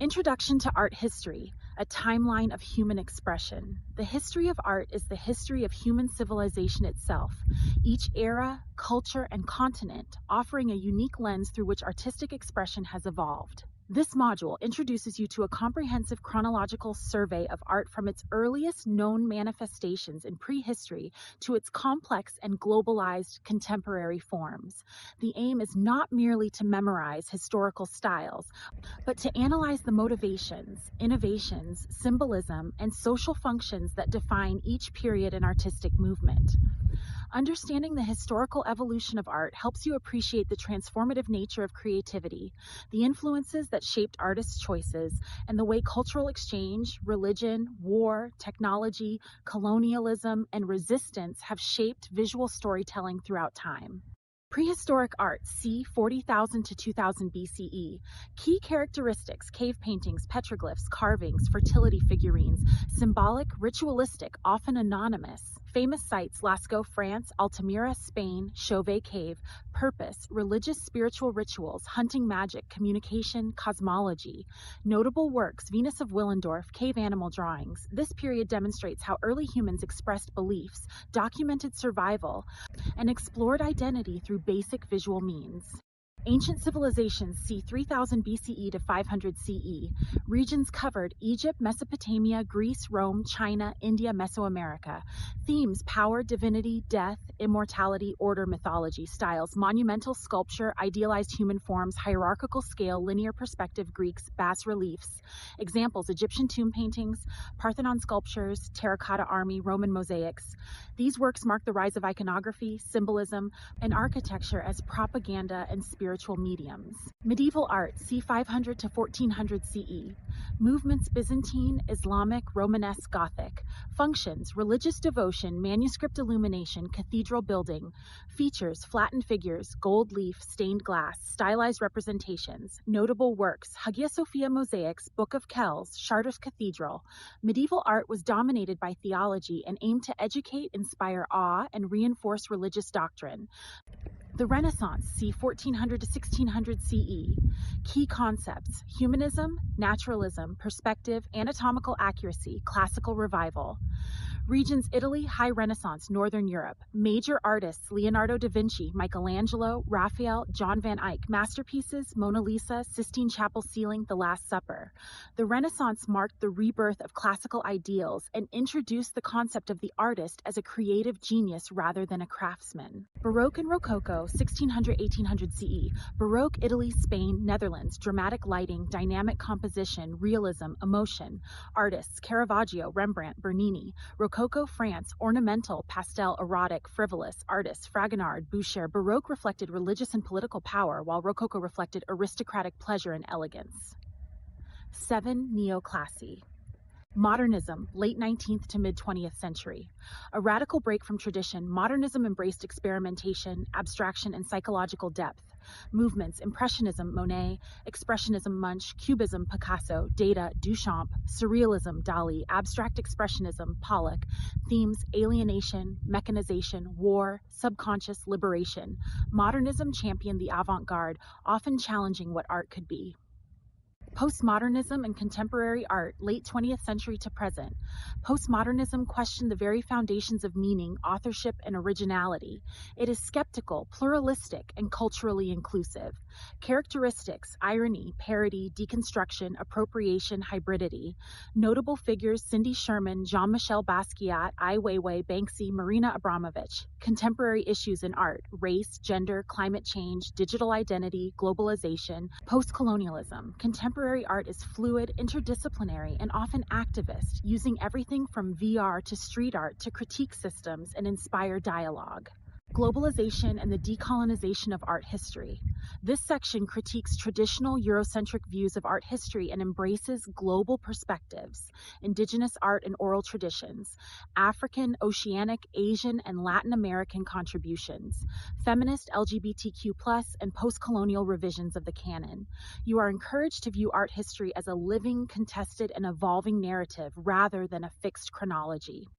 Introduction to Art History, a timeline of human expression. The history of art is the history of human civilization itself, each era, culture, and continent offering a unique lens through which artistic expression has evolved. This module introduces you to a comprehensive chronological survey of art from its earliest known manifestations in prehistory to its complex and globalized contemporary forms. The aim is not merely to memorize historical styles, but to analyze the motivations, innovations, symbolism, and social functions that define each period in artistic movement. Understanding the historical evolution of art helps you appreciate the transformative nature of creativity, the influences that shaped artists' choices, and the way cultural exchange, religion, war, technology, colonialism, and resistance have shaped visual storytelling throughout time. Prehistoric art, c. 40,000 to 2000 BCE. Key characteristics: cave paintings, petroglyphs, carvings, fertility figurines, symbolic, ritualistic, often anonymous. Famous sites: Lascaux, France; Altamira, Spain; Chauvet Cave. Purpose: religious, spiritual rituals, hunting, magic, communication, cosmology. Notable works: Venus of Willendorf, cave animal drawings. This period demonstrates how early humans expressed beliefs, documented survival, and explored identity through basic visual means. Ancient civilizations, c. 3000 BCE to 500 CE. Regions covered: Egypt, Mesopotamia, Greece, Rome, China, India, Mesoamerica. Themes: power, divinity, death, immortality, order, mythology. Styles: monumental sculpture, idealized human forms, hierarchical scale, linear perspective, Greeks, bas reliefs. Examples: Egyptian tomb paintings, Parthenon sculptures, terracotta army, Roman mosaics. These works mark the rise of iconography, symbolism, and architecture as propaganda and spiritual mediums. Medieval art, c. 500 to 1400 CE. Movements: Byzantine, Islamic, Romanesque, Gothic. Functions: religious devotion, manuscript illumination, cathedral building. Features: flattened figures, gold leaf, stained glass, stylized representations. Notable works: Hagia Sophia mosaics, Book of Kells, Chartres Cathedral. Medieval art was dominated by theology and aimed to educate, inspire awe, and reinforce religious doctrine. The Renaissance, c. 1400 to 1600 CE. Key concepts: humanism, naturalism, perspective, anatomical accuracy, classical revival. Regions: Italy, High Renaissance, Northern Europe. Major artists: Leonardo da Vinci, Michelangelo, Raphael, John van Eyck. Masterpieces: Mona Lisa, Sistine Chapel ceiling, The Last Supper. The Renaissance marked the rebirth of classical ideals and introduced the concept of the artist as a creative genius rather than a craftsman. Baroque and Rococo, 1600-1800 CE. Baroque, Italy, Spain, Netherlands. Dramatic lighting, dynamic composition, realism, emotion. Artists: Caravaggio, Rembrandt, Bernini. Rococo, France. Ornamental, pastel, erotic, frivolous. Artists: Fragonard, Boucher. Baroque reflected religious and political power, while Rococo reflected aristocratic pleasure and elegance. 7. Neoclassy. Modernism, late 19th to mid-20th century. A radical break from tradition, modernism embraced experimentation, abstraction, and psychological depth. Movements: Impressionism, Monet; Expressionism, Munch; Cubism, Picasso; Dada, Duchamp; Surrealism, Dali; Abstract Expressionism, Pollock. Themes: alienation, mechanization, war, subconscious, liberation. Modernism championed the avant-garde, often challenging what art could be. Postmodernism and contemporary art, late 20th century to present. Postmodernism questioned the very foundations of meaning, authorship, and originality. It is skeptical, pluralistic, and culturally inclusive. Characteristics: irony, parody, deconstruction, appropriation, hybridity. Notable figures: Cindy Sherman, Jean-Michel Basquiat, Ai Weiwei, Banksy, Marina Abramovich. Contemporary issues in art: race, gender, climate change, digital identity, globalization. Post-colonialism. Contemporary art is fluid, interdisciplinary, and often activist, using everything from VR to street art to critique systems and inspire dialogue. Globalization and the decolonization of art history. This section critiques traditional Eurocentric views of art history and embraces global perspectives: indigenous art and oral traditions, African, Oceanic, Asian, and Latin American contributions, feminist, LGBTQ+, and post-colonial revisions of the canon. You are encouraged to view art history as a living, contested, and evolving narrative rather than a fixed chronology.